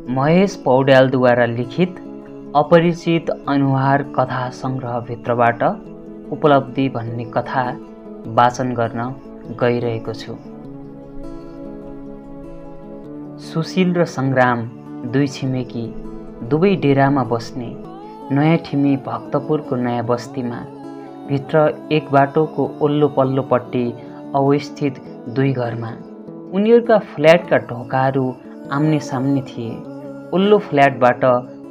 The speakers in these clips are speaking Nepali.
महेश पौड्यालद्वारा लिखित अपरिचित अनुहार कथा सङ्ग्रहभित्रबाट उपलब्धि भन्ने कथा वाचन गर्न गइरहेको छु। सुशील र सङ्ग्राम दुई छिमेकी दुवै डेरामा बस्ने नयाँ ठिमी भक्तपुरको नयाँ बस्तीमा भित्र एक बाटोको ओल्लो पल्लोपट्टि अवस्थित दुई घरमा उनीहरूका फ्ल्याटका ढोकाहरू आम्ने सामने थिए। ओल्लो फ्ल्याटबाट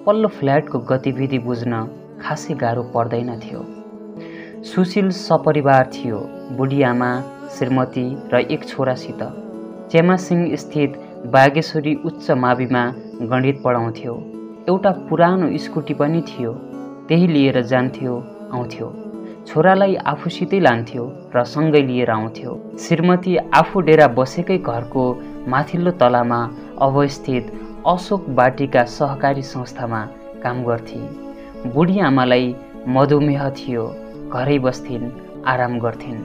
पल्लो फ्ल्याटको गतिविधि बुझ्न खासै गाह्रो पर्दैन थियो। सुशील सपरिवार थियो। बुढी आमा, श्रीमती र एक छोरासित च्यामासिङ स्थित बागेश्वरी उच्च माविमा गणित पढाउँथ्यो। एउटा पुरानो स्कुटी पनि थियो, त्यही लिएर जान्थ्यो आउँथ्यो। छोरालाई आफूसितै लान्थ्यो र सँगै लिएर आउँथ्यो। श्रीमती आफू डेरा बसेकै घरको माथिल्लो तलामा अवस्थित अशोक बाटिका सहकारी संस्थामा काम गर्थे। बुढी आमालाई मधुमेह थियो, घरै बस्थिन्, आराम गर्थिन्।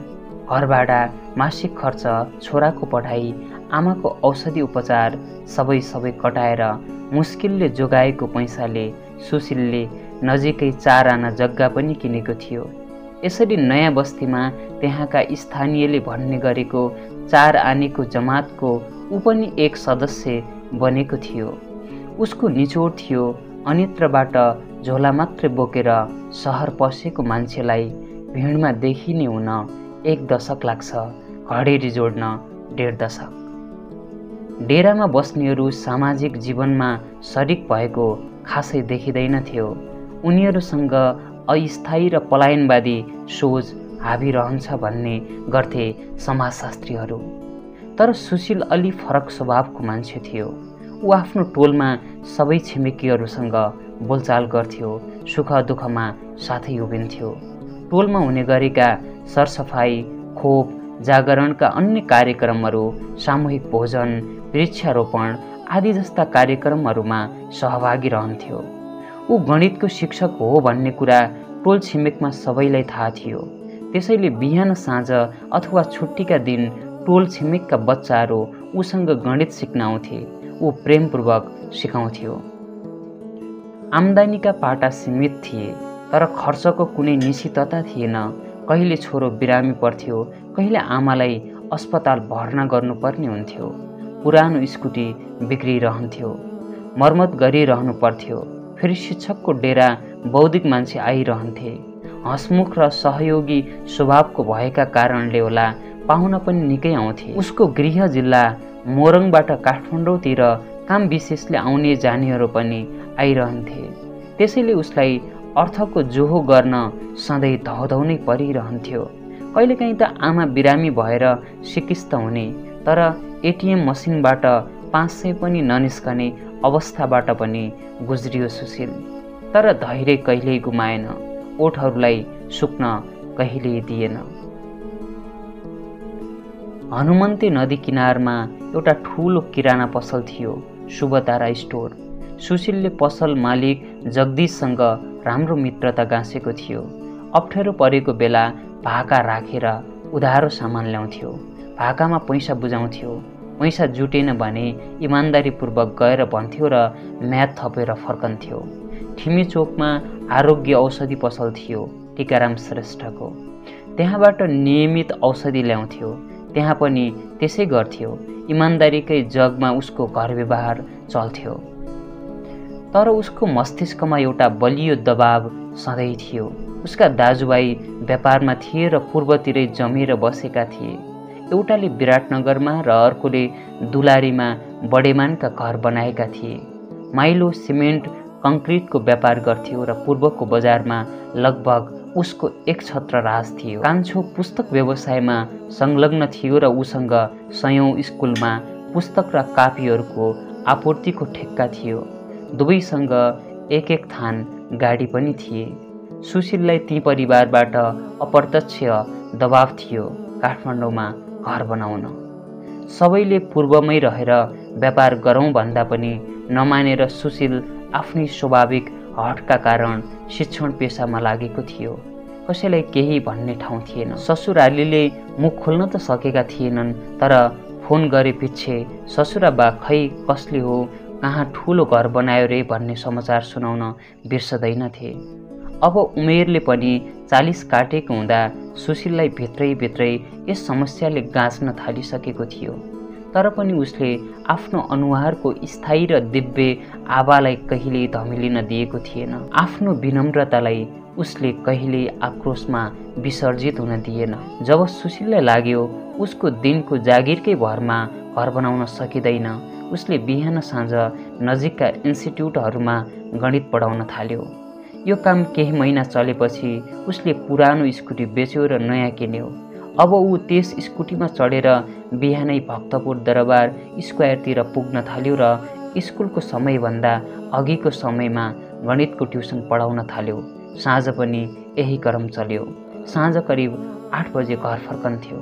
घर भाडा, मासिक खर्च, छोराको पढाइ, आमाको औषधि उपचार सबै कटाएर मुस्किलले जोगाएको पैसाले सुशीलले नजिकै 4 आना जग्गा पनि किनेको थियो। यसरी नयाँ बस्तीमा त्यहाँका स्थानीयले भन्ने गरेको 4 आनेको जमातको ऊ पनि एक सदस्य बनेको थियो। उसको निचोड थियो अन्यत्रबाट झोला मात्रै बोकेर सहर पसेको मान्छेलाई भिडमा देखिने हुन 1 दशक लाग्छ, घडेरी जोड्न 1.5 दशक। डेरामा बस्नेहरू सामाजिक जीवनमा सरिक भएको खासै देखिँदैनथ्यो। उनीहरूसँग अस्थायी र पलायनवादी सोच हाबी रहन्छ भन्ने गर्थे समाजशास्त्रीहरू। तर सुशील अलि फरक स्वभावको मान्छे थियो। ऊ आफ्नो टोलमा सबै छिमेकीहरूसँग बोलचाल गर्थ्यो, सुख दुःखमा साथै उभिन्थ्यो। टोलमा हुने गरेका सरसफाई, खोप, जागरणका अन्य कार्यक्रमहरू, सामूहिक भोजन, वृक्षारोपण आदि जस्ता कार्यक्रमहरूमा सहभागी रहन्थ्यो। ऊ गणितको शिक्षक हो भन्ने कुरा टोल छिमेकमा सबैलाई थाहा थियो। त्यसैले बिहान साँझ अथवा छुट्टीका दिन टोल छिमेकका बच्चाहरू उसँग गणित सिक्न आउँथे। ऊ प्रेमपूर्वक सिकाउँथ्यो। आम्दानीका पाटा सीमित थिए, तर खर्चको कुनै निश्चितता थिएन। कहिले छोरो बिरामी पर्थ्यो, कहिले आमालाई अस्पताल भर्ना गर्नुपर्ने हुन्थ्यो। पुरानो स्कुटी बिग्रिरहन्थ्यो, मर्मत गरिरहनु पर्थ्यो। फेरि शिक्षकको डेरा बौद्धिक मान्छे आइरहन्थे। हँसमुख र सहयोगी स्वभावको भएका कारणले होला पाहुना पनि निकै आउँथे। उसको गृह जिल्ला मोरङबाट काठमाडौँतिर काम विशेषले आउने जानेहरू पनि आइरहन्थे। त्यसैले उसलाई अर्थको जोहो गर्न सधैँ धौधौनै परिरहन्थ्यो। कहिलेकाहीँ त आमा बिरामी भएर सिकिस्त हुने, तर एटिएम मसिनबाट 500 पनि ननिस्कने अवस्थाबाट पनि गुज्रियो सुशील। तर धैर्य कहिल्यै गुमाएन, ओठहरूलाई सुक्न कहिल्यै दिएन। हनुमन्ते नदी किनारमा एउटा ठुलो किराना पसल थियो, शुभतारा स्टोर। सुशीलले पसल मालिक जगदीशसँग राम्रो मित्रता गाँसेको थियो। अप्ठ्यारो परेको बेला भाका राखेर उधारो सामान ल्याउँथ्यो। भाकामा पैसा बुझाउँथ्यो। पैसा जुटेन भने इमान्दारीपूर्वक गएर भन्थ्यो र म्याद थपेर फर्कन्थ्यो। ठिमी चोकमा आरोग्य औषधि पसल थियो, टिकाराम श्रेष्ठको। त्यहाँबाट नियमित औषधि ल्याउँथ्यो। त्यहाँ पनि त्यसै गर्थ्यो। इमान्दारीकै जगमा उसको घर व्यवहार चल्थ्यो। तर उसको मस्तिष्कमा एउटा बलियो दबाव सधैँ थियो। उसका दाजुभाइ व्यापारमा थिए र पूर्वतिरै जमेर बसेका थिए। एउटाले विराटनगरमा र अर्कोले दुलारीमा बडेमानका घर बनाएका थिए। माइलो सिमेन्ट कङ्क्रिटको व्यापार गर्थ्यो र पूर्वको बजारमा लगभग उसको एक छत्र राज थियो। कान्छो पुस्तक व्यवसायमा संलग्न थियो र उसँग सयौं स्कुलमा पुस्तक र कापीहरूको आपूर्तिको ठेक्का थियो। दुवैसँग एक थान गाडी पनि थिए। सुशीललाई ती परिवारबाट अप्रत्यक्ष दबाव थियो काठमाडौँमा घर बनाउन। सबैले पूर्वमै रहेर व्यापार गरौँ भन्दा पनि नमानेर सुशील आफ्नै स्वाभाविक हठका कारण शिक्षण पेसामा लागेको थियो। कसैलाई केही भन्ने ठाउँ थिएन। ससुरालीले मुख खोल्न त सकेका थिएनन्, तर फोन गरे पछि ससुराबा खै कसले हो कहाँ ठुलो घर बनायो रे भन्ने समाचार सुनाउन बिर्सदैनथे। अब उमेरले पनि 40 काटेको हुँदा सुशीललाई भित्रै यस समस्याले गाँच्न थालिसकेको थियो। तर पनि उसले आफ्नो अनुहारको स्थायी र दिव्य आभालाई कहिल्यै धमिलिन दिएको थिएन। आफ्नो विनम्रतालाई उसले कहिल्यै आक्रोशमा विसर्जित हुन दिएन। जब सुशीललाई लाग्यो उसको दिनको जागिरकै भरमा घर बनाउन सकिँदैन, उसले बिहान साँझ नजिकका इन्स्टिट्युटहरूमा गणित पढाउन थाल्यो। यो काम केही महिना चलेपछि उसले पुरानो स्कुटी बेच्यो र नयाँ किन्यो। अब ऊ त्यस स्कुटीमा चढेर बिहानै भक्तपुर दरबार स्क्वायरतिर पुग्न थाल्यो र स्कुलको समयभन्दा अघिको समयमा गणितको ट्युसन पढाउन थाल्यो। साँझ पनि यही क्रम चल्यो। साँझ करिब 8 बजे घर फर्कन्थ्यो।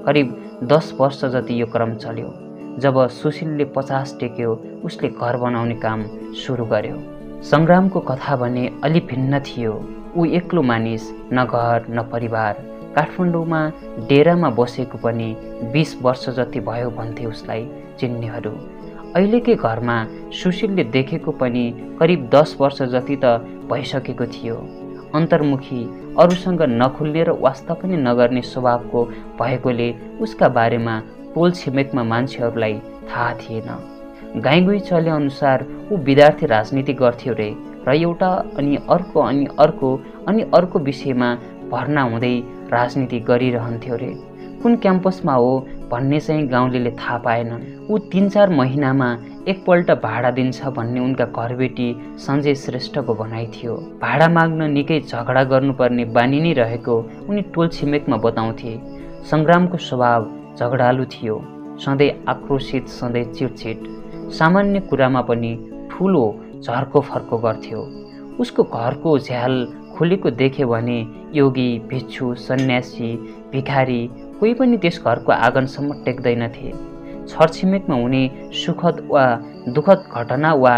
करिब 10 वर्ष जति यो क्रम चल्यो। जब सुशीलले 50 टेक्यो उसले घर बनाउने काम सुरु गर्यो। सङ्ग्रामको कथा भने अलि भिन्न थियो। ऊ एक्लो मानिस, न घर न परिवार। काठमाडौँमा डेरामा बसेको पनि 20 वर्ष जति भयो भन्थे उसलाई चिन्नेहरू। अहिलेकै घरमा सुशीलले देखेको पनि करिब 10 वर्ष जति त भइसकेको थियो। अन्तर्मुखी, अरूसँग नखुल्ने र वास्ता पनि नगर्ने स्वभावको भएकोले उसका बारेमा टोल छिमेकमा मान्छेहरूलाई थाहा थिएन। गाईगुई चले अनुसार ऊ विद्यार्थी राजनीति गर्थ्यो रे र एउटा अनि अर्को विषयमा भर्ना हुँदै राजनीति गरिरहन्थ्यो रे। कुन क्याम्पसमा हो भन्ने चाहिँ गाउँलेले थाहा पाएनन्। ऊ 3-4 महिनामा एकपल्ट भाडा दिन्छ भन्ने उनका घरबेटी सञ्जय श्रेष्ठको भनाइ थियो। भाडा माग्न निकै झगडा गर्नुपर्ने बानी नै रहेको उनी टोल छिमेकमा बताउँथे। सङ्ग्रामको स्वभाव झगडालु थियो, सधैँ आक्रोशित, सधैँ चिडचिड। सामान्य कुरामा पनि ठुलो झर्को फर्को गर्थ्यो। उसको घरको झ्याल खुलेको देख्यो भने योगी, भिक्षु, सन्यासी, भिखारी कोही पनि त्यस घरको आँगनसम्म टेक्दैनथे। छरछिमेकमा हुने सुखद वा दुःखद घटना वा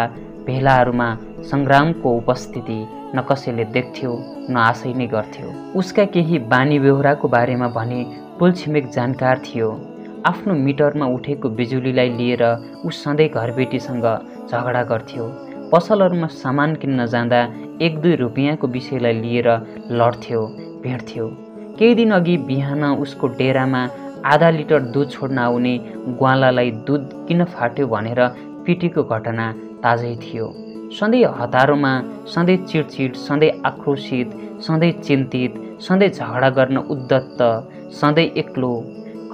भेलाहरूमा सङ्ग्रामको उपस्थिति न कसैले देख्थ्यो न आशै नै गर्थ्यो। उसका केही बानी बेहोराको बारेमा भने टोल छिमेक जानकार थियो। आफ्नो मिटरमा उठेको बिजुलीलाई लिएर ऊ सधैँ घरबेटीसँग झगडा गर्थ्यो। पसलहरूमा सामान किन्न जाँदा 1-2 रुपियाँको विषयलाई लिएर लड्थ्यो, भिड्थ्यो। केही दिन अघि बिहान उसको डेरामा आधा लिटर दुध छोड्न आउने ग्वालालाई दुध किन फाट्यो भनेर पिटेको घटना ताजै थियो। सधैँ हतारोमा, सधैँ चिडचिड, सधैँ आक्रोशित, सधैँ चिन्तित, सधैँ झगडा गर्न उद्यत, सधैँ एक्लो।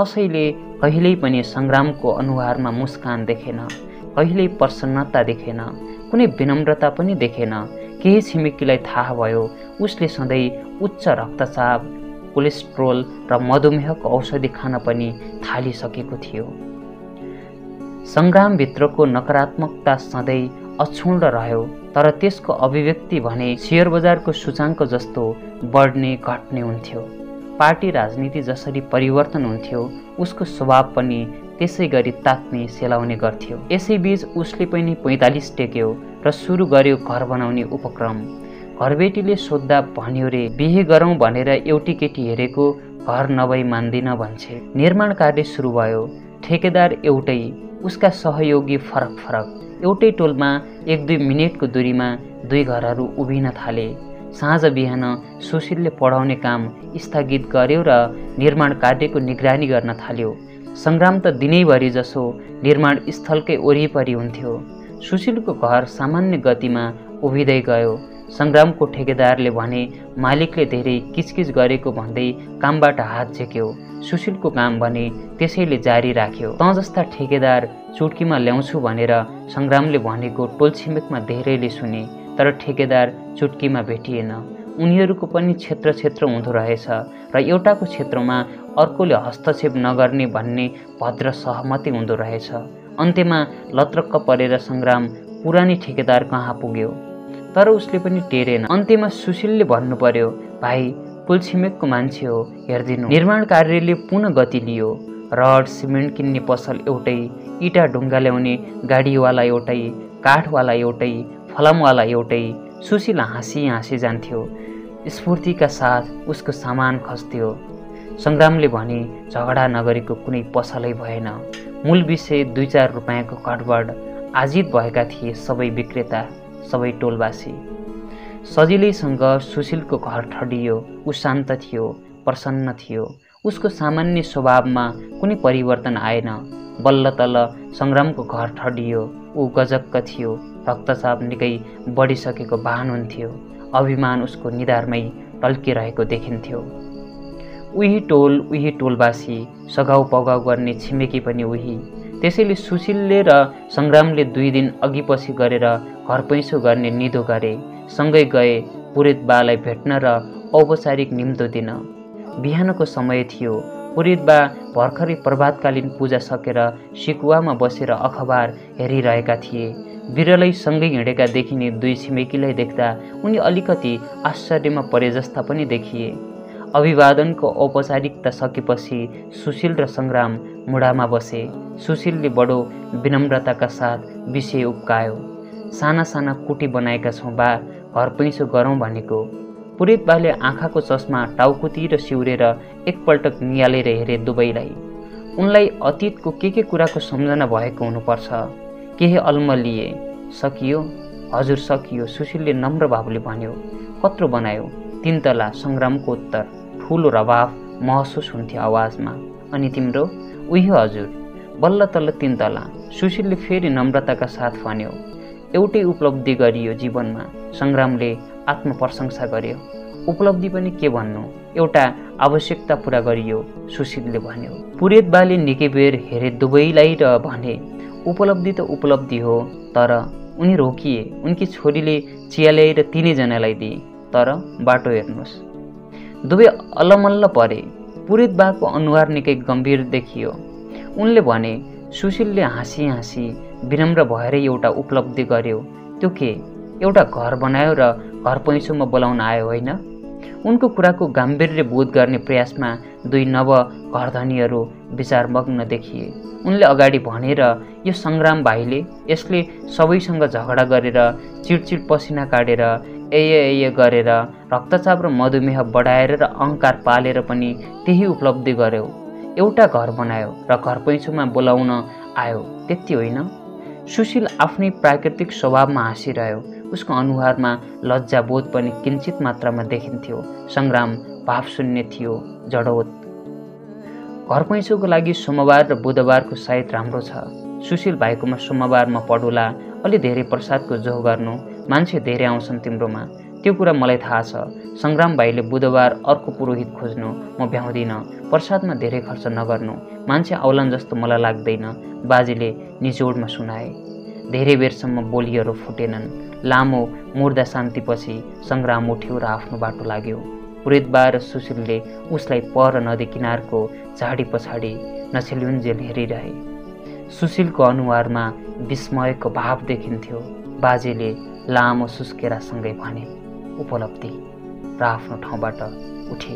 कसैले कहिल्यै पनि सङ्ग्रामको अनुहारमा मुस्कान देखेन, कहिल्यै प्रसन्नता देखेन, कुनै विनम्रता पनि देखेन। केही छिमेकीलाई थाहा भयो उसले सधैँ उच्च रक्तचाप, कोलेस्ट्रोल र मधुमेहको औषधि खान पनि थालिसकेको थियो। सङ्ग्रामभित्रको नकारात्मकता सधैँ अक्षुण्ण रह्यो, तर त्यसको अभिव्यक्ति भने सेयर बजारको सूचाङ्क जस्तो बढ्ने घट्ने हुन्थ्यो। पार्टी राजनीति जसरी परिवर्तन हुन्थ्यो उसको स्वभाव पनि त्यसै गरी तात्ने सेलाउने गर्थ्यो। यसैबीच उसले पनि 45 टेक्यो र सुरु गर्यो घर बनाउने उपक्रम। घरबेटीले सोद्धा भन्यो रे, बिहे गरौँ भनेर एउटी केटी हेरेको, घर नभई मान्दिन भन्छे। निर्माण कार्य सुरु भयो। ठेकेदार एउटै, उसका सहयोगी फरक। एउटै टोलमा 1-2 मिनेटको दूरीमा 2 घरहरू उभिन थाले। साँझ बिहान सुशीलले पढाउने काम स्थगित गर्यो र निर्माण कार्यको निगरानी गर्न थाल्यो। सङ्ग्राम त दिनैभरि जसो निर्माण स्थलकै वरिपरि हुन्थ्यो। सुशीलको घर सामान्य गतिमा उभिँदै गयो। सङ्ग्रामको ठेकेदारले भने मालिकले धेरै किचकिच गरेको भन्दै कामबाट हात झेक्यो। सुशीलको काम भने त्यसैले जारी राख्यो। तँ जस्ता ठेकेदार चुट्कीमा ल्याउँछु भनेर सङ्ग्रामले भनेको टोल छिमेकमा धेरैले सुने, तर ठेकेदार चुट्कीमा भेटिएन। उनीहरूको पनि क्षेत्र हुँदो रहेछ र एउटाको क्षेत्रमा अर्कोले हस्तक्षेप नगर्ने भन्ने भद्र सहमति हुँदो रहेछ। अन्त्यमा लत्रक्क परेर सङ्ग्राम पुरानी ठेकेदार कहाँ पुग्यो, तर उसले पनि टेरेन। अन्त्यमा सुशीलले भन्नु पर्यो, भाइ टोल छिमेकको मान्छे हो, हेरिदिनु। निर्माण कार्यले पुनः गति लियो। रड सिमेन्ट किन्ने पसल एउटै, इँटा ढुङ्गा ल्याउने गाडीवाला एउटै, काठवाला एउटै, फलामवाला एउटै। सुशील हाँसी जान्थ्यो। स्फूर्तिका साथ उसको सामान खस्थ्यो। सङ्ग्रामले भने झगडा नगरेको कुनै पसलै भएन। मूल विषय 2-4 रुपियाँको गडबड, आजित भएका थिए सबै विक्रेता, सबै टोलवासी। सजिलैसँग सुशीलको घर ठडियो। ऊ शान्त थियो, प्रसन्न थियो। उसको सामान्य स्वभावमा कुनै परिवर्तन आएन। बल्ल तल्ल सङ्ग्रामको घर ठडियो। ऊ गजक्क थियो। रक्तचाप निकै बढिसकेको भान हुन्थ्यो। अभिमान उसको निधारमै टल्किरहेको देखिन्थ्यो। उही टोलवासी, सघाउ पगाउ गर्ने छिमेकी पनि उही। त्यसैले सुशीलले र सङ्ग्रामले 2 दिन अघिपछि गरेर घर पैँसो गर्ने निधो गरे। सँगै गए पुरोहित बालाई भेट्न र औपचारिक निम्तो दिन। बिहानको समय थियो। पुरोहित बा भर्खरै प्रभातकालीन पूजा सकेर सिकुवामा बसेर अखबार हेरिरहेका थिए। बिरलै सँगै हिँडेका देखिने 2 छिमेकीलाई देख्दा उनी अलिकति आश्चर्यमा परे जस्ता पनि देखिए। अभिवादनको औपचारिकता सकेपछि सुशील र सङ्ग्राम मुढामा बसे। सुशीलले बडो विनम्रताका साथ विषय उब्कायो। साना साना कुटी बनाएका छौँ बा, घर पैँसो गरौँ भनेको। पुरोहित बाले आँखाको चस्मा टाउकोतिर सिउरेर एकपल्ट नियालेर हेरे दुवैलाई। उनलाई अतीतको के कुराको सम्झना भएको हुनुपर्छ। केही अल्मलिए। सकियो? हजुर सकियो, सुशीलले नम्र भावले भन्यो। कत्रो बनायो? 3 तला, सङ्ग्रामको उत्तर। ठुलो रवाफ महसुस हुन्थ्यो आवाजमा। अनि तिम्रो? उही हजुर, बल्ल तल्ल 3 तला, सुशीलले फेरि नम्रताका साथ भन्यो। एउटै उपलब्धि गरियो जीवनमा, सङ्ग्रामले आत्मप्रशंसा गर्यो। उपलब्धि पनि के भन्नु, एउटा आवश्यकता पुरा गरियो, सुशीलले भन्यो। पुरोहित बाले निकै बेर हेरे दुवैलाई र भने, उपलब्धि त उपलब्धि हो, तर उनी रोकिए। उनकी छोरीले चिया ल्याएर 3 जनालाई दिए। तर बाटो हेर्नुहोस्। दुवै अलमल्ल परे। पुरोहित बाको अनुहार निकै गम्भीर देखियो। उनले भने, सुशीलले हाँसी हाँसी विनम्र भएर एउटा उपलब्धि गर्यो। त्यो के? एउटा घर बनायो र घर पैँसोमा बोलाउन आयो, होइन? उनको कुराको गाम्भीर्य बोध गर्ने प्रयासमा 2 नव घरधनीहरू विचारमग्न देखिए। उनले अगाडि भनेर, यो सङ्ग्राम भाइले यसले सबैसँग झगडा गरेर, चिडचिड पसिना काटेर, एय गरेर, रक्तचाप र मधुमेह बढाएर र अहङ्कार पालेर पनि त्यही उपलब्धि गर्यो। एउटा घर बनायो र घर पैँसोमा बोलाउन आयो, त्यति होइन? सुशील आफ्नै प्राकृतिक स्वभावमा हाँसिरह्यो। उसको अनुहारमा लज्जाबोध पनि किञ्चित मात्रामा देखिन्थ्यो। सङ्ग्राम भावशून्य थियो, जडोत। घर पैँसोको लागि सोमबार र बुधबारको सायद राम्रो छ। सुशील भाइकोमा सोमबारमा पढुला, अलि धेरै प्रसादको जोह गर्नु, मान्छे धेरै आउँछन् तिम्रोमा, त्यो कुरा मलाई थाहा छ। सङ्ग्राम भाइले बुधबार अर्को पुरोहित खोज्नु, म भ्याउँदिनँ। प्रसादमा धेरै खर्च नगर्नु, मान्छे आउलान् जस्तो मलाई लाग्दैन, बाजेले निचोडमा सुनाए। धेरै बेरसम्म बोलीहरू फुटेनन्। लामो मुर्दा शान्तिपछि सङ्ग्राम उठ्यो र आफ्नो बाटो लाग्यो। पुरोहित बा र सुशीलले उसलाई पर नदी किनारको झाडी पछाडि नछेलुन्जेल हेरिरहे। सुशीलको अनुहारमा विस्मयको भाव देखिन्थ्यो। बाजेले लामो सुस्केरासँगै भने, उपलब्धि, र आफ्नो ठाउँबाट उठे।